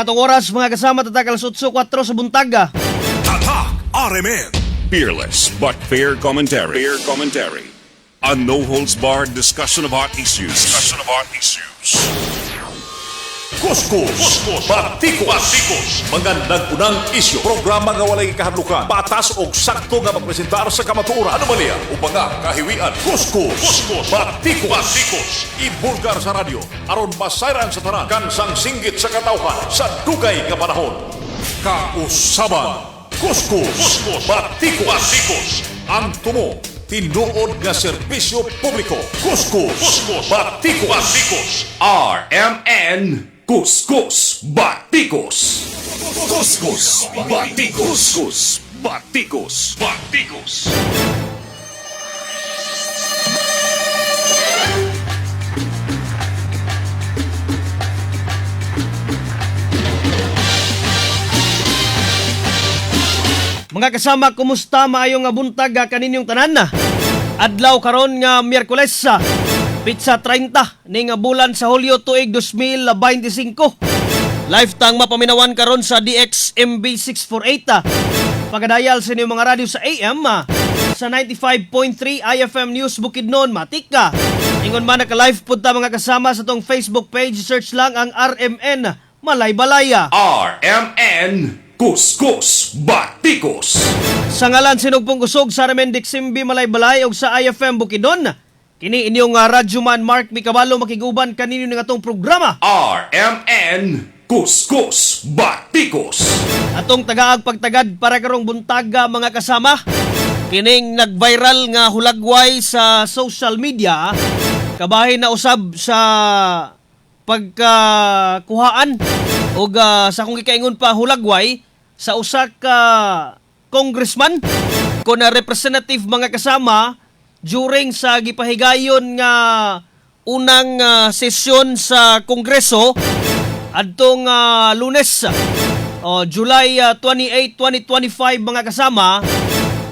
ang atong oras mga kasama tatak alas 8:04 sa buntaga. Tatak RMN. Fearless but fair commentary. Fair commentary. A no-holds-barred discussion of hot issues. Kuskus, Batikos, magandang unang isyu. Programa nga walay kahadlukan, patas o sakto nga magpresentar sa kamatuoran. Anomalya o mga kahiwian. Kuskus, Batikos, ibulgar sa radyo, aron masayran sa tanan, kansang singgit sa katawhan, sa dugay nga panahon. Kausaban, Kuskus, Batikos, ang tumo, tinuod nga serbisyo publiko. Kuskus, Batikos, RMN. Kuskus Batikos. Kuskus Batikos. Kuskus Batikos. Mga kasama, kumusta maayong nga buntag kaninyong tanan na? Adlaw karon nga Miyerkules sa Pitsa 30 ning bulan sa Hulyo tuig 2025. Lifetime mapaminawan karon sa DXMB 648. Pagadayal sa inyong mga radyo sa AM sa 95.3 IFM News Bukidnon, Matika. Ingon man naka-live pud ta mga kasama sa tong Facebook page, search lang ang RMN Malaybalaya. RMN Kuskus Batikos. Sa ngalan sinugpong kusog sa RMN DXMB Malaybalay ug sa IFM Bukidnon, kini inyong radyoman Mark Mikabalo makiguban kaninyo ng atong programa. RMN Kuskus Batikos. Atong tagaag pagtagad para karong buntaga mga kasama. Kining nag-viral nga hulagway sa social media kabahin na usab sa pagkakuhaan o sa kung gikaingon pa hulagway sa usa ka congressman ko na representative mga kasama during sa gipahigayon nga unang sesyon sa Kongreso adtong Lunes July 28, 2025 mga kasama,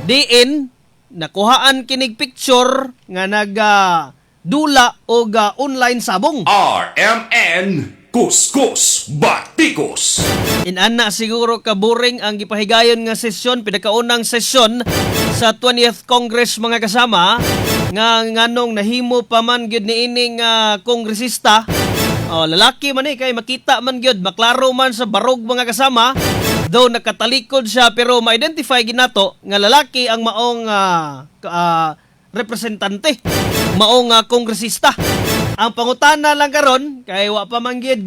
diin nakuhaan kinig picture nga dula o online sabong. RMN Kuskus Batikos. Inana siguro kaburing ang gipahigayon nga sesyon, pinakaunang sesyon sa 20th Congress mga kasama nga nganong nahimo pa man gyud niining kongresista. Lalaki man kay makita man gyud, maklaro man sa barog mga kasama. Though nakatalikod siya pero ma-identify ginato nga lalaki ang maong representante, maong kongresista. Ang pangutana lang karon kay wa pa man gyud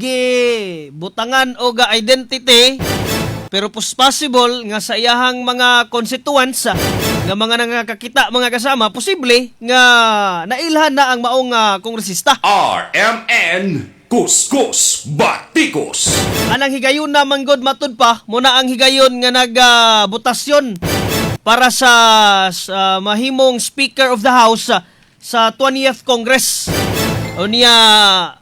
butangan o identity, pero possible nga sa iyahang mga constituents nga mga nangakakita mga kasama, posible nga nailhan na ang maong kongresista. RMN Kuskus Batikos. Anang higayon na manggod matud pa muna ang higayon nga nagbutasyon para sa mahimong Speaker of the House sa 20th Congress. O niya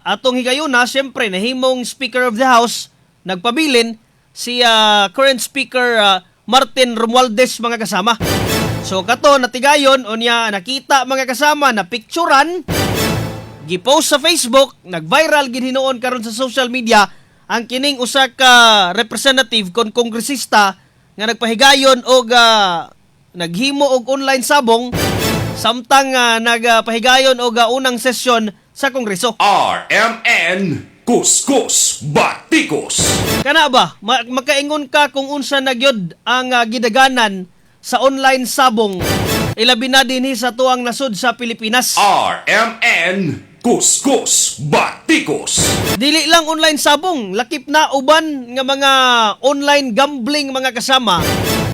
atong higayon na siyempre nahimong Speaker of the House nagpabilin si current Speaker Martin Romualdez mga kasama. So kato natigayon o niya nakita mga kasama na picturean, gipost sa Facebook, nag-viral gid hinuon karon sa social media ang kining usa ka representative kon kongresista nga nagpahigayon og naghimo og online sabong samtang nagpahigayon og unang sesyon sa Kongreso. RMN Kuskus Batikos. Kana ba makaingon ka kung unsa na gyud ang gidaganan sa online sabong ilabi na dinhi sa tuang nasud sa Pilipinas? RMN Kuskus Batikos. Dili lang online sabong, lakip na uban nga mga online gambling mga kasama,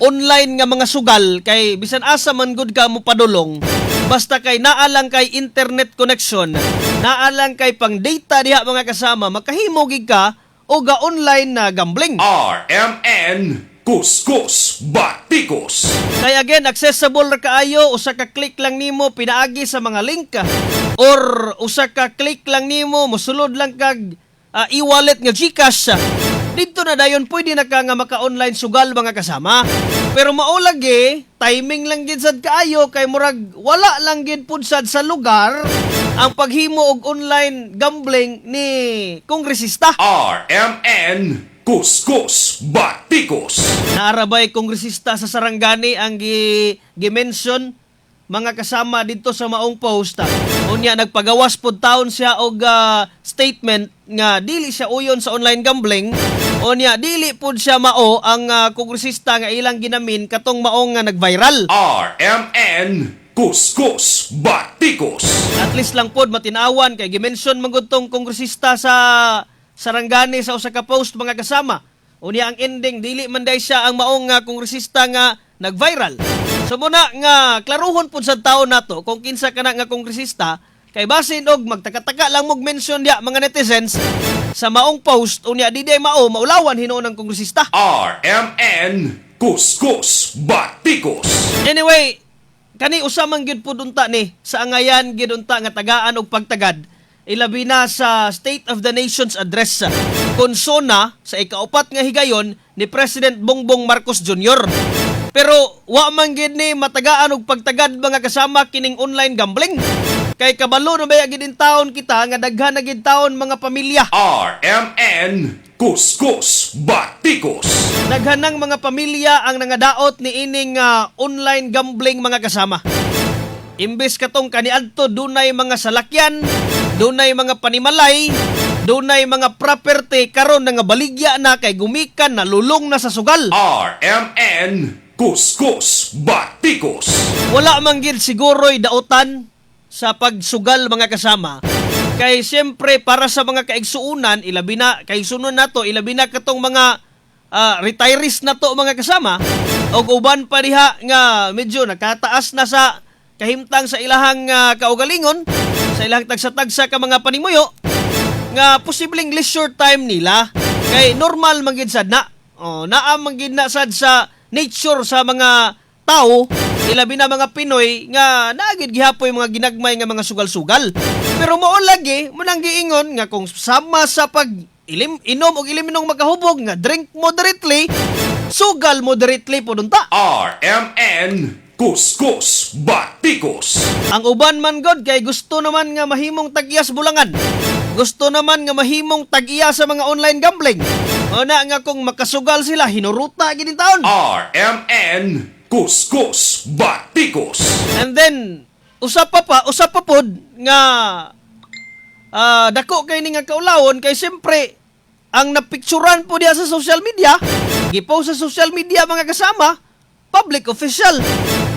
online nga mga sugal kay bisan asa man gud ka mo padulong. Basta kay naalang kay internet connection, naalang kay pang data diha mga kasama, makahimo gid ka og online na gambling. RMN Kuskus Batikos. Kaya again, accessible ra kaayo, usa ka click lang nimo pinaagi sa mga link or usa ka click lang nimo mosulod lang kag e-wallet nga GCash. Dito na dayon pwede na ka nga maka-online sugal mga kasama. Pero maulag timing lang gid sad kaayo kay murag wala lang gid pud sad sa lugar ang paghimo og online gambling ni kongresista. RMN Kuskus Batikos. Naarabay kongresista sa Sarangani ang gi-mention mga kasama dito sa maong post. Unya nagpagawas pod taon siya og statement nga dili siya uyon sa online gambling. Unya dili pod siya mao ang kongresista nga ilang ginamin katong maong nga nag-viral. RMN Kuskus Batikos. At least lang pod matinawan kay gimension man gud tong kongresista sa Sarangani sa usa ka post mga kasama. Unya ang ending dili man day siya ang maong kongresista nga nag-viral. So muna nga klaruhon pud sa taon nato kung kinsa kana nga kongresista kay basin og magtaka-taka lang mog mention dia mga netizens sa maong post unya di day mao maulawan hinuon ang kongresista. RMN Kuskus Batikos. Anyway, kani usa man gyud pud unta ni sa angayan gyud unta nga tagaan og pagtagad. Ilabi na sa State of the Nation's Address konsona sa ikaupat nga higayon ni President Bongbong Marcos Jr. Pero wa man gid ni matagaan og pagtagad mga kasama kining online gambling. Kay kabalo na baya gid in taon kita nga daghan na gid taon mga pamilya. RMN Kuskus Batikos. Daghanang mga pamilya ang nangadaot ni ining online gambling mga kasama. Imbes katong kaniadto dunay mga salakyan, dunay mga panimalay, dunay mga property karon nga baligya na kay gumikan nalulong na sa sugal. RMN Kuskus Batikos. Wala man gid siguro'y dautan sa pagsugal mga kasama. Kay siyempre para sa mga kaigsuunan, ilabi na kay sunod nato, ilabi na katong mga retirees na to mga kasama og uban pa diha nga medyo nakataas na sa kahimtang sa ilahang kaugalingon, sa ilang tagsa-tagsa ka mga panimuyo nga posibleng leisure time nila kay normal man gid sad na. Naa man gid na sad sa nature sa mga tao, ilabi na mga Pinoy nga naagid gihapoy mga ginagmay nga mga sugal-sugal. Pero mao lagi munang giingon nga kung sama sa pag inom og iliminong makahubog nga drink moderately, sugal moderately pud unta. RMN Kuskus Batikos. Ang uban man god kay gusto naman nga mahimong tag-iyas bulangan. Gusto naman nga mahimong tag-iya sa mga online gambling. Una nga kung makasugal sila, hinuruta gid in taon. RMN Kuskus Batikos. And then usa pa pod nga dako kay ni nga kaulawon kay siyempre ang napicturan po diya sa social media, gipost sa social media mga kasama, public official.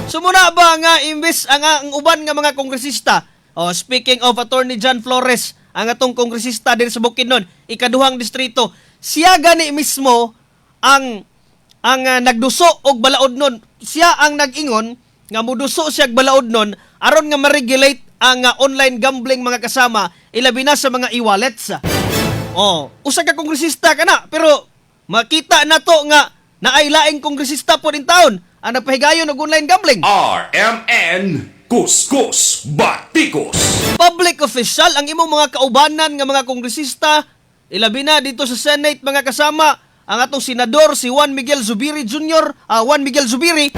Sumuna ba nga imbes ang uban nga mga kongresista, speaking of Attorney John Flores, ang atong kongresista din sa Bukidnon, ikaduhang distrito, siya gani mismo ang nagduso og balaod nun. Siya ang nag-ingon nga muduso siya og balaod nun aron nga ma-regulate ang online gambling mga kasama, ilabi na sa mga e-wallets. Usa ka kongresista ka na, pero makita na to nga naay laing kongresista po din taon ang nagpahigayon og online gambling. RMN Kuskus Batikos. Public official ang imong mga kaubanan nga mga kongresista, ilabi na dito sa Senate mga kasama, ang atong senador si Juan Miguel Zubiri Jr., Juan Miguel Zubiri,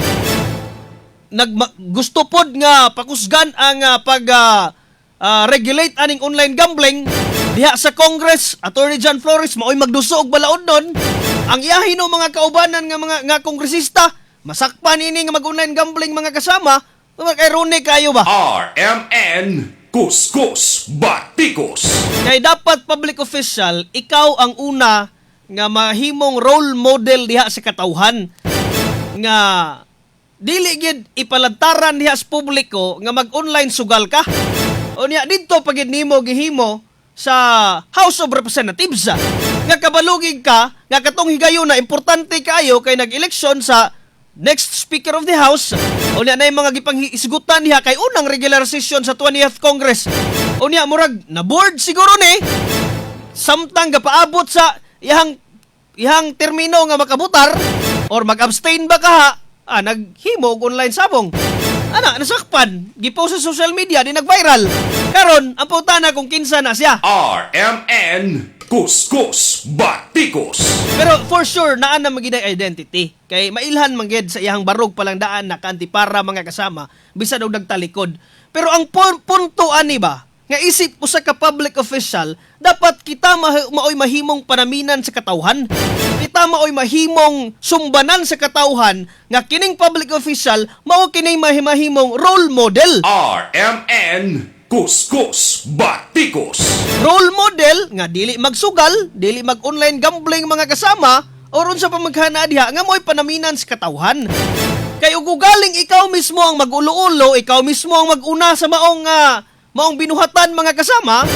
gusto pod nga pakusgan ang regulate aning online gambling diha sa Congress. Attorney John Flores maoy magduso og balaod nun. Ang iyahin ng mga kaubanan nga kongresista, masakpan ini nga mag-online gambling mga kasama, ironic kayo ba? RMN Kuskus Batikos. Kaya dapat public official, ikaw ang una nga mahimong role model diha sa katawhan. Nga dili gid ipalantaran diha sa publiko nga mag-online sugal ka. O niya dito pagid nimo gihimo sa House of Representatives. Nga kabalugig ka, nga katong higayon na importante kayo kay nag-eleksyon sa next Speaker of the House. O niya na yung mga gipanghisgutan niya kay unang regular session sa 20th Congress. O niya murag na board siguro ni samtang gapaabot sa ihang termino nga makabutar or mag-abstain ba ka naghimo og online sabong. Nasakpan, gipost sa social media, di nag-viral. Karon, ang putana kung kinsa na siya. RMN Kuskus Batikos. Pero for sure, naan na magiday identity. Kay mailhan manggid sa iyang barog palang daan na kanti para mga kasama, bisan og nagtalikod. Pero ang punto ani ba, nga isip usa ka public official, dapat kita maoy mahimong panaminan sa katawhan. Kita maoy mahimong sumbanan sa katawhan nga kining public official mao kining mahimong role model. RMN Kuskus Batikos. Role model nga dili magsugal, dili mag-online gambling mga kasama, or unsa pa maghana diha nga mo'y panaminan sa katawhan. Kay ug galing ikaw mismo ang mag-ulo-ulo, ikaw mismo ang mag-una sa maong binuhatan mga kasama,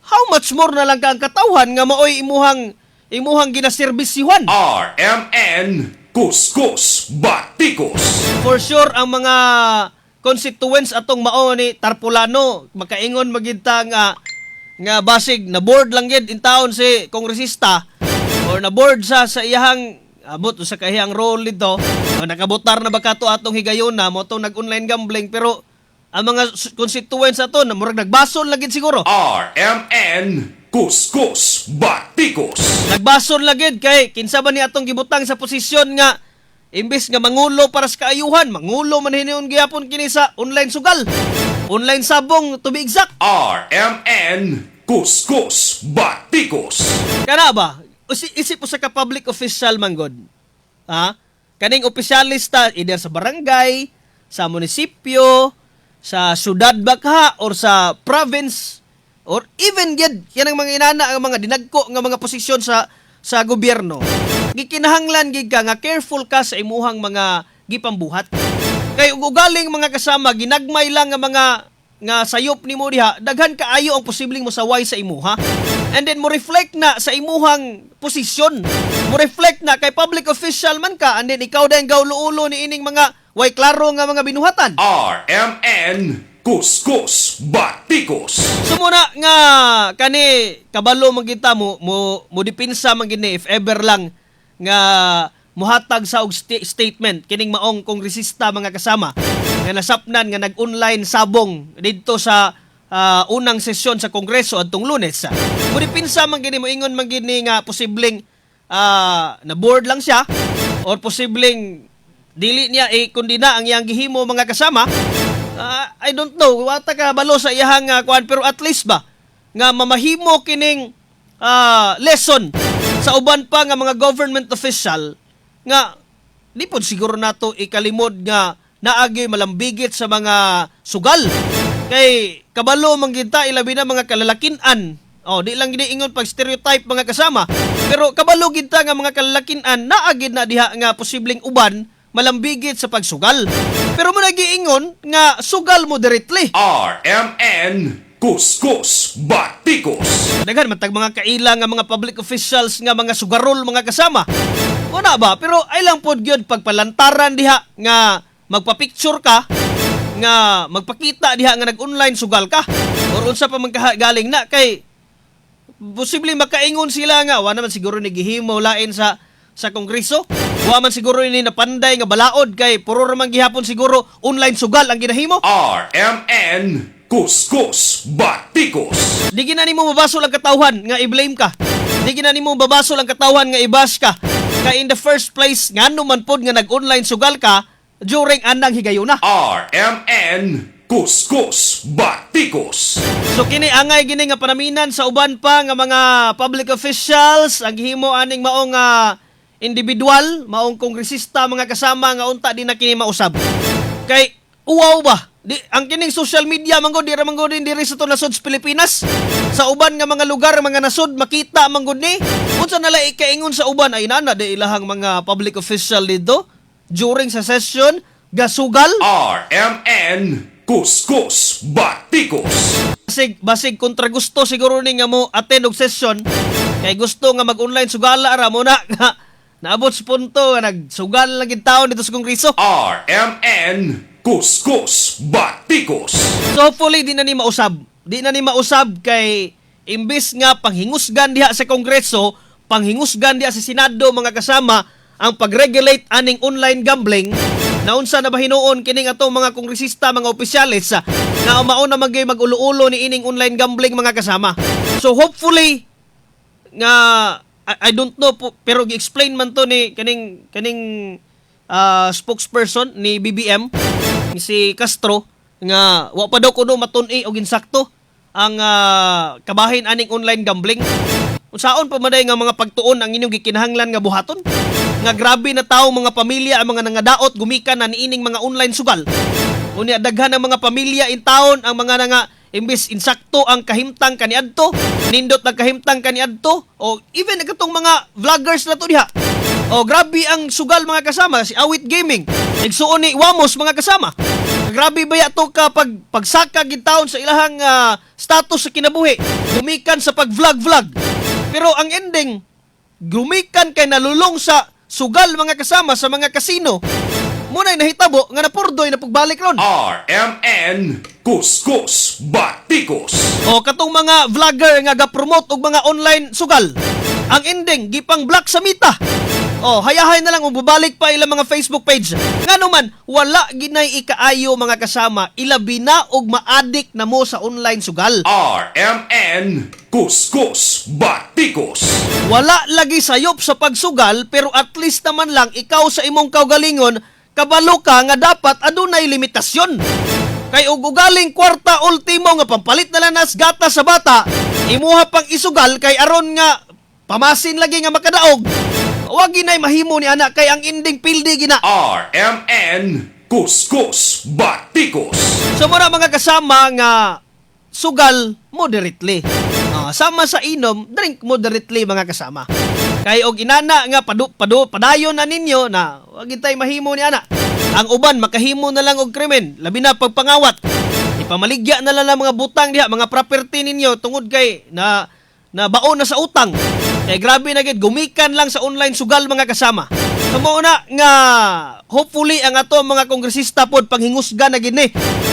how much more na lang ka ang katawhan nga maoy imuhang ginaserbisyuhan. RMN Kuskus Batikos. For sure ang mga constituents atong mao ni Tarpulano makaingon magita nga basig na board lang gid in town si kongresista or na board sa iyahang abot sa kahiyang role nito o nakabotar na ba kato atong higayon na mo tong nag-online gambling pero ang mga constituents ato na murag nagbasol lagid siguro. RMN Kuskus Batikos. Nagbasol lagid kay kinsa ba ni atong gibutang sa posisyon nga imbes nga mangulo para sa kaayuhan, mangulo man hiniun gyapon kini sa online sugal. Online sabong to be exact. RMN Kuskus Batikos. Kana ba? Isip po sa ka-public official manggod. Ha? Kaning opisyalista either sa barangay, sa munisipyo, sa syudad baka or sa province or even gid yan ang mga inana ang mga dinagko nga mga posisyon sa gobyerno. Gikinahanglan gid ka nga careful ka sa imuhang mga gipambuhat. Kay ug ugaling mga kasama ginagmay lang nga mga nga sayop nimo diha, daghan kaayo ang posibleng mosaway sa imuha. And then mo reflect na sa imuhang posisyon. Mo reflect na kay public official man ka and then ikaw dahil gaulo-ulo ni ining mga way klaro nga mga binuhatan. RMN Kuskus Batikos. Sumuna nga kani kabalo man kita mo dipinsa man gini if ever lang nga muhatag sa og statement kining maong kongresista mga kasama nga nasapnan nga nag-online sabong didto sa unang sesyon sa Kongreso adtong Lunes. Mo dipinsa man gini moingon man gini nga posibleng na board lang siya or posibleng dili niya kundi na ang iyang gihimo mga kasama. I don't know wata ka balo sa iyang kuan pero at least ba nga mamahimo kining lesson sa uban pa nga mga government official nga di pod siguro nato ikalimod nga naagi malambigit sa mga sugal. Kay kabalo man kita ilabi na mga kalalakinan. Di lang gini ingon pag stereotype mga kasama. Pero kabalo kita nga mga kalalakinan naagid na diha nga posibleng uban malambigit sa pagsugal. Pero mo nagiingon nga sugal moderately. RMN Kuskus Batikos. Daghan matag mga kaila nga mga public officials nga mga sugarol mga kasama. Una ba? Pero ay lang pod gyud pagpalantaran diha nga magpa-picture ka nga magpakita diha nga nag-online sugal ka or unsa pa man galing na kay posible makaingon sila nga wa naman siguro ni gihimo lain sa Kongreso. Wa man siguro ini napanday nga balaod kay puro ra man gihapon siguro online sugal ang ginahimo. RMN Kuskus Batikos. Di gina nimo mabasol ang katawhan nga i-blame ka. Di gina nimo mabasol ang katawhan nga i-bash ka. Kay in the first place ngano man pod nga nag-online sugal ka during anang higayuna. RMN Kuskus Batikos. So kini angay gini nga panaminan sa uban pa nga mga public officials ang gihimo aning maong individual, maong kongresista mga kasama nga unta di na kini mausab. Kay uwaw ba? Ang kining social media manggo di ra manggo din diri sa nasod sa Pilipinas. Sa uban nga mga lugar mga nasod makita manggo ni. Unsa nala ikaingon sa uban ay nana di ilahang mga public official dito during sa session gasugal. RMN Kuskus Batikos. Basig kontra gusto siguro ni nga mo attend og session kay gusto nga mag-online sugala ra mo na naabot sa punto nga nagsugal lang gid taon dito sa Kongreso. RMN Kuskus Batikos. So hopefully di na ni mausab. Di na ni mausab kay imbis nga panghingusgan diha sa Kongreso, panghingusgan diha sa Senado mga kasama ang pag-regulate aning online gambling. Naunsa na ba hinuon kining atong mga kongresista, mga opisyalis na mao na mag-ulo-ulo ni ining online gambling mga kasama. So hopefully nga I don't know po, pero gi-explain man to ni kaning spokesperson ni BBM si Castro nga wa pa daw kuno matun-i og insakto ang kabahin aning online gambling. Unsaon pa maday nga mga pagtuon ang inyong gikinahanglan nga buhaton? Nga grabe na tawo mga pamilya ang mga nangadaot gumikan na niining mga online sugal. Unya daghan ang mga pamilya in taon ang mga nga imbis insakto ang kahimtang kaniadto, nindot ang kahimtang kaniadto, o even katong mga vloggers na to diha. O grabe ang sugal mga kasama, si Awit Gaming, nagsuon ni Wamos mga kasama. Grabe ba yato ka pagsaka gid taon sa ilahang status sa kinabuhi, gumikan sa pag-vlog. Pero ang ending, gumikan kay nalulong sa sugal mga kasama sa mga kasino. Muna'y nahitabo nga napurdoy na pagbalik ron. RMN Kuskus Batikos. O katong mga vlogger nga ga-promote og mga online sugal. Ang ending, gipang block sa mita. O, hayahay na lang o bubalik pa ilang mga Facebook page. Nga naman, wala ginay ikaayo mga kasama, ilabi na og ma-addict na mo sa online sugal. RMN Kuskus Batikos. Wala lagi sayop sa pagsugal, pero at least naman lang ikaw sa imong kaugalingon, kabalo ka nga dapat adunay limitasyon. Kay ug ugaling kwarta ultimo nga pampalit na lang nas gata sa bata, imuha pang isugal kay aron nga pamasin lagi nga makadaog. Wag ginay mahimo ni anak kay ang ending pildi gina. RMN Kuskus Batikos. So muna mga kasama nga sugal moderately. Sama sa inom, drink moderately mga kasama. Kay og inana nga padayon na ninyo na wag tay mahimo ni ana. Ang uban makahimo na lang og krimen, labi na pagpangawat. Ipamaligya na lang ang mga butang diha, mga property ninyo tungod kay na baon na sa utang. Kay grabe na gid gumikan lang sa online sugal mga kasama. Samo na nga hopefully ang ato mga kongresista pod panghingusga na gid ni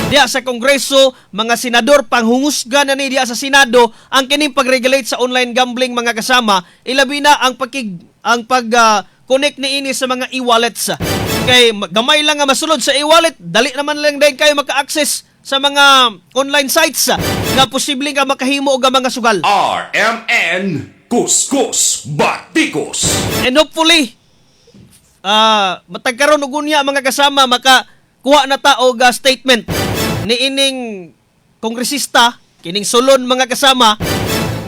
diya sa Kongreso, mga senador panghungusga na ni diya sa Senado ang kining pag-regulate sa online gambling mga kasama, ilabi na ang pag-connect ni ini sa mga e-wallets. Kay gamay lang nga masulod sa e-wallet, dali naman lang dahil kayo maka-access sa mga online sites nga posible nga makahimo og mga sugal. RMN Kuskus Batikos. And hopefully matagkaroon og unya mga kasama makakuha na ta og statement ni ining kongresista kining sulon mga kasama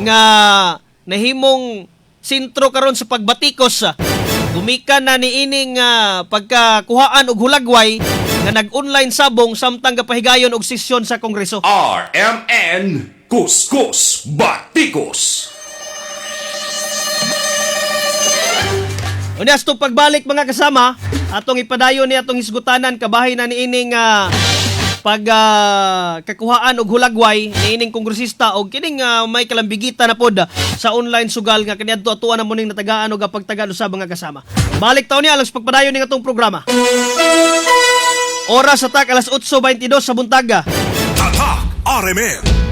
nga nahimong sentro karon sa pagbatikos. Gumikan na ni ining pagkakuhaan og hulagway nga nag-online sabong samtang gapahigayon og sesyon sa Kongreso. RMN Kuskus Batikos. Unyas to pagbalik mga kasama, atong ipadayon ni atong hisgutanan kabahin na niining kakuhaan og hulagway niining kongresista og kining may kalambigita na pod sa online sugal nga kaniadto atuan na mo ning natagaan og pagtagad sa mga kasama. Balik taon ni alas pagpadayon ning atong programa. Oras sa alas 8:22 sa buntaga. Tatak RMN.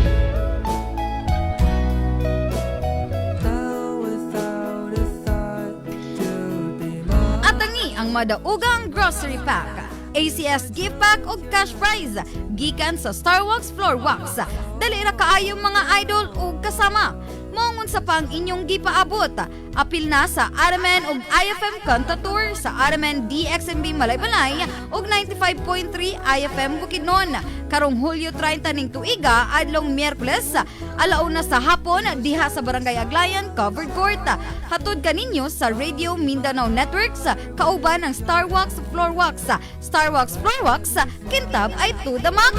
Ang madaugang grocery pack, ACS gift pack o cash prize gikan sa Starwax Floor Wax. Dali ra kaayong mga idol o kasama. Mongon sa pang inyong gipaabot. Apil na sa RMN ug IFM Kanta Tour sa RMN DXMB Malaybalay ug 95.3 IFM Bukidnon. Karong Hulyo 30 ning tuiga adlong Miyerkules, alauna sa hapon diha sa Barangay Aglayan Covered Court. Hatod kaninyo sa Radio Mindanao Networks kauban ng Starwax Floor Wax. Starwax Floor Wax, kintab ay to the max.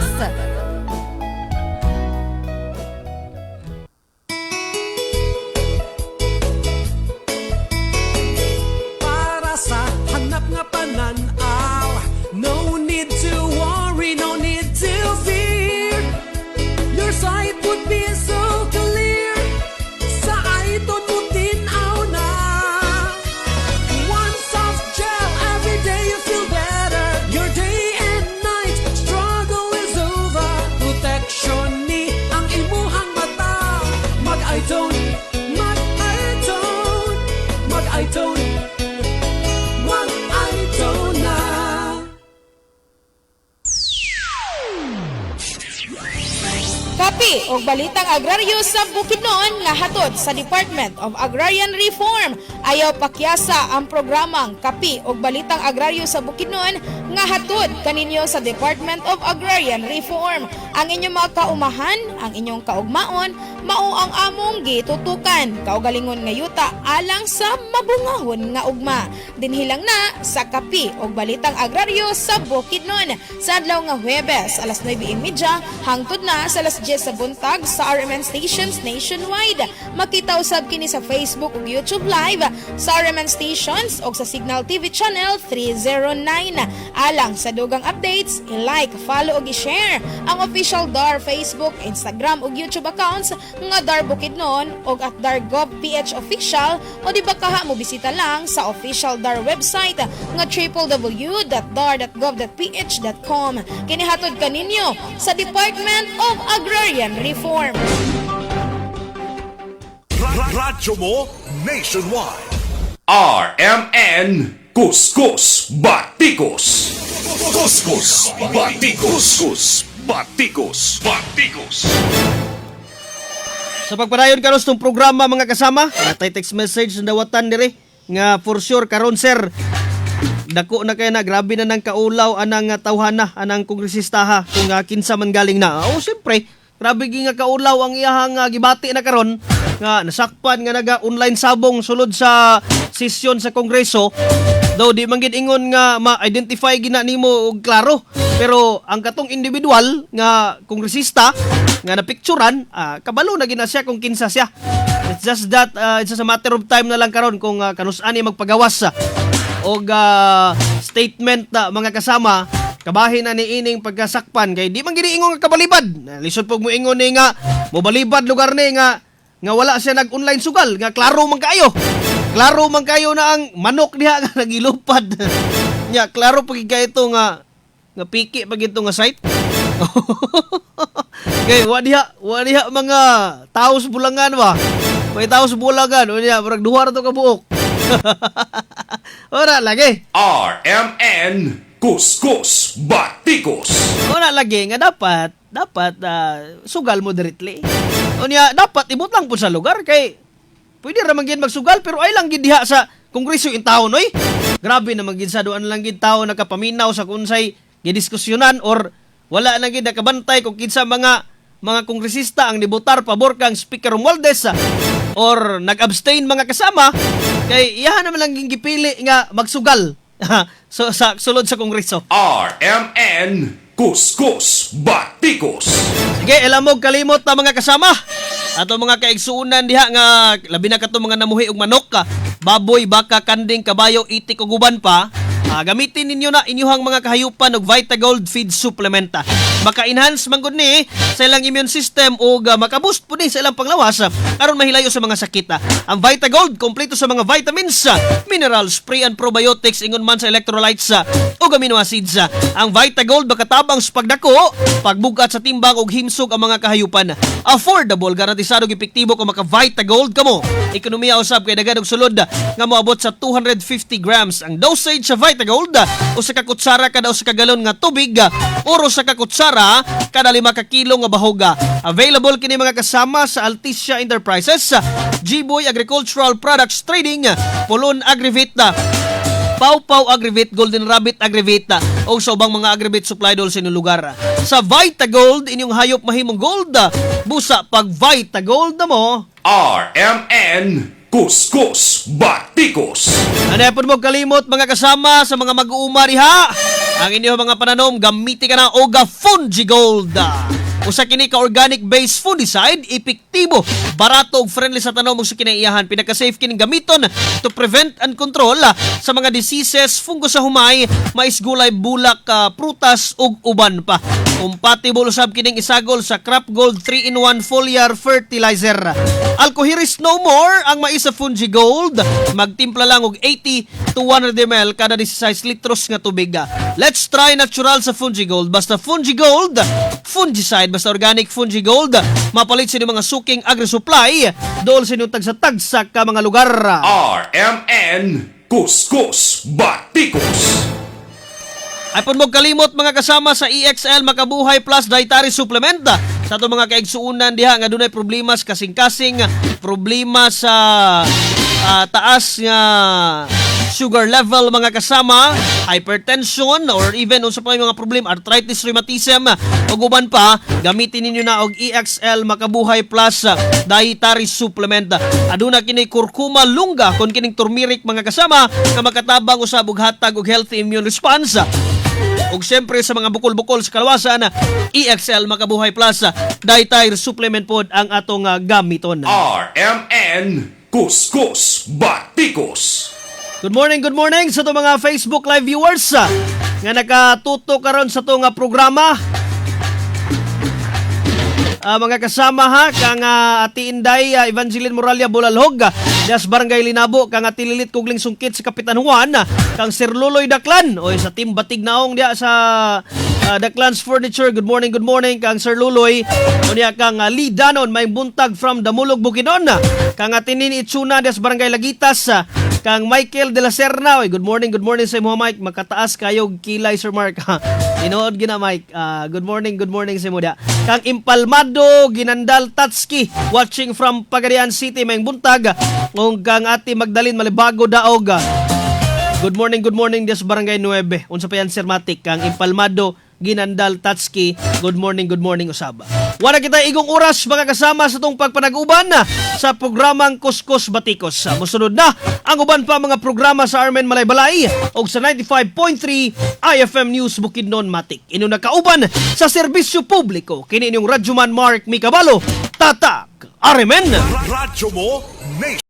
Sa hanap nga pananaw, no need to worry, no need to fear. Your sight would be so clear. Sa iton mo tinaw na. One soft gel, every day you feel better. Your day and night struggle is over. Protection ni ang imuhang mata. Mag-itone, mag-itone, mag-itone. Kapi og balitang agraryo sa Bukidnon nga hatod sa Department of Agrarian Reform. Ayaw pakyasa ang programang Kapi og balitang agraryo sa Bukidnon nga hatod kaninyo sa Department of Agrarian Reform. Ang inyong mga kaumahan, ang inyong kaugmaon, mao ang among gitutukan. Kaugalingon nga yuta alang sa mabungahon nga ugma. Dinhilang na sa kapi og balitang agraryo sa Bukidnon sa adlaw nga Huwebes alas 9:30 hangtod na sa alas 10 sa buntag sa RMN stations nationwide. Makita usab kini sa Facebook ug YouTube Live sa RMN stations ug sa Signal TV channel 309. Alang sa dugang updates, i-like, follow ug i-share ang official DAR Facebook, Instagram ug YouTube accounts nga DAR Bukidnon ug at DAR GovPH official o di ba kaha mo bisita lang sa official DAR website nga www.dar.gov.ph.com. Kinihatod kaninyo sa Department of Agrarian Reform. Radyo mo nationwide. RMN Kuskus Batikos. Kuskus Batikos. Kuskus Batikos. Batikos. Sa pagpadayon karon sa programa mga kasama, natay text message na dawatan dire nga for sure karon sir. Dako na kay na grabe na nang kaulaw anang tawhana anang kongresistaha kung kinsa man galing na. Oh, siyempre, grabe gi nga kaulaw ang iyahang gibati na karon nga nasakpan nga naga-online sabong sulod sa sesyon sa Kongreso. Daw di man gid ingon nga ma-identify gina nimo og klaro. Pero ang katong individual nga kongresista nga napicturan, kabalo na gina siya kung kinsa siya. It's just that it's just a matter of time na lang karon kung kanus-an ni magpagawas og statement mga kasama kabahin na ni ining pagkasakpan kay di man gid ingon nga kabalibad. Lisod pog mo ingon ni nga mobalibad lugar ni nga wala siya nag-online sugal nga klaro man kayo. Klaro man kayo na ang manok diha nga nagilupad. Nya klaro pag ito nga piki pag ito nga site. Kay wadiha mga tao sa bulangan ba. May tao sa bulangan unya murag duha ra to ka buok. Ora lagi. RMN Kuskus Batikos. Ora lagi nga dapat sugal mo directly. Unya dapat ibot lang po sa lugar kay pwede ra man gid magsugal pero ay lang gid diha sa kongreso in town oy. Grabe na man gid sa duan lang gid tawo nakapaminaw sa kunsay gidiskusyonan or wala na gid nakabantay kung kinsa mga kongresista ang nibotar pabor kang Speaker Romualdez or nag-abstain mga kasama kay iyahan naman lang gipili nga magsugal so sa sulod sa kongreso. RMN Kuskus Batikos. Sige, ilang mo kalimot na mga kasama. Ato mga kaigsuunan diha nga labi na kato mga namuhi og manok, baboy, baka, kanding, kabayo, itik ug uban pa. Gamitin ninyo na inyuhang mga kahayupan og Vitagold feed supplement. Maka-enhance man gud ni sa ilang immune system ug maka-boost pud ni sa ilang panglawas aron mahilayo sa mga sakit. Ang Vitagold kompleto sa mga vitamins, minerals, pre and probiotics ingon man sa electrolytes ug amino acids. Ang Vitagold makatabang sa pagdako, pagbugat sa timbang ug himsog ang mga kahayupan. Affordable, garantisado epektibo kung maka-Vitagold kamo. Ekonomiya usab kay daghan og sulod nga moabot sa 250 grams ang dosage sa Vitagold. Usa ka kutsara kada usa ka galon nga tubig, oro sa ka kutsara kada 5 ka kilo nga bahoga. Available kini mga kasama sa Alticia Enterprises, G-Boy Agricultural Products Trading, Pulon Agrivita, Pau Agrivate, Golden Rabbit Agrivate o sa ubang mga Agrivate supply dol sa inyong lugar. Sa Vitagold, inyong hayop mahimong gold. Busa pag Vitagold na mo. RMN Kuskus Batikos. Ano po mo kalimot mga kasama sa mga mag-uuma diha? Ang inyong mga pananom, gamitin ka na Oga Fungigold. Usa kini ka organic based fungicide, epektibo, barato ug friendly sa tanom ug sa kinaiyahan. Pinaka-safe kining gamiton to prevent and control sa mga diseases, fungus sa humay, mais, gulay, bulak, prutas ug uban pa. Compatible usab kining isagol sa Crop Gold 3-in-1 foliar fertilizer. Alcoheris no more ang mais sa Fungigold. Magtimpla lang og 80 to 100 ml kada 16 litros nga tubig. Let's try natural sa Fungigold. Basta Fungigold, fungicide, basta organic Fungigold. Mapalit sa mga suking agri-supply dool sa inyong tagsa-tagsa ka mga lugar. RMN Kuskus Batikos. Ay pun mo kalimot mga kasama sa EXL Makabuhay Plus Dietary Supplement. Sa itong mga kaigsuunan diha nga dunay problema sa kasing-kasing, problema sa taas nga sugar level mga kasama, hypertension, or even unsa pa yung mga problem, arthritis, rheumatism, ug uban pa, gamitin ninyo na og EXL Makabuhay Plus dietary supplement. Aduna kini kurkuma lungga kon kining turmeric mga kasama nga makatabang usab og hatag og healthy immune response. Ug syempre sa mga bukol-bukol sa kalawasan, EXL Makabuhay Plus dietary supplement pod ang atong gamiton. RMN Kuskus Batikos. Good morning sa itong mga Facebook Live viewers nga nakatuto karon sa itong programa. Mga kasama ha, kang Ati Inday Evangeline Moralia Bulalhog, das Barangay Linabo, kang Ati Lilit Kugling Sungkit sa Kapitan Juan, kang Sir Luloy Daklan, o sa Team Batig Naong diya sa Daklan's Furniture. Good morning, kang Sir Luloy. O niya kang Lee Danon, may buntag from Damulog, Bukidnon, kang Ati Nini Itsuna, das Barangay Lagitas, kang Michael de la Serna. Oy, good morning sa mo Mike. Makataas kayo kilay Sir Mark. Inood gina Mike. Good morning sa mo dia. Kang Impalmado Ginandal Tatski, watching from Pagadian City, may buntag. Ug kang Ati Magdalene Malibago Daog. Good morning des Barangay 9. Unsa pa yan Sir Matik, kang Impalmado Ginandal Tatski. Good morning usab. Wala kita igong oras mga kasama sa tong pagpanag-uban sa programang Kuskus Batikos. Musunod na ang uban pa mga programa sa Armen Malaybalay o sa 95.3 IFM News Bukidnon Matik. Ino nakauban sa serbisyo publiko. Kini inyong Radyoman Mark Mikabalo, Tatak Armen. Radyo mo, Nation.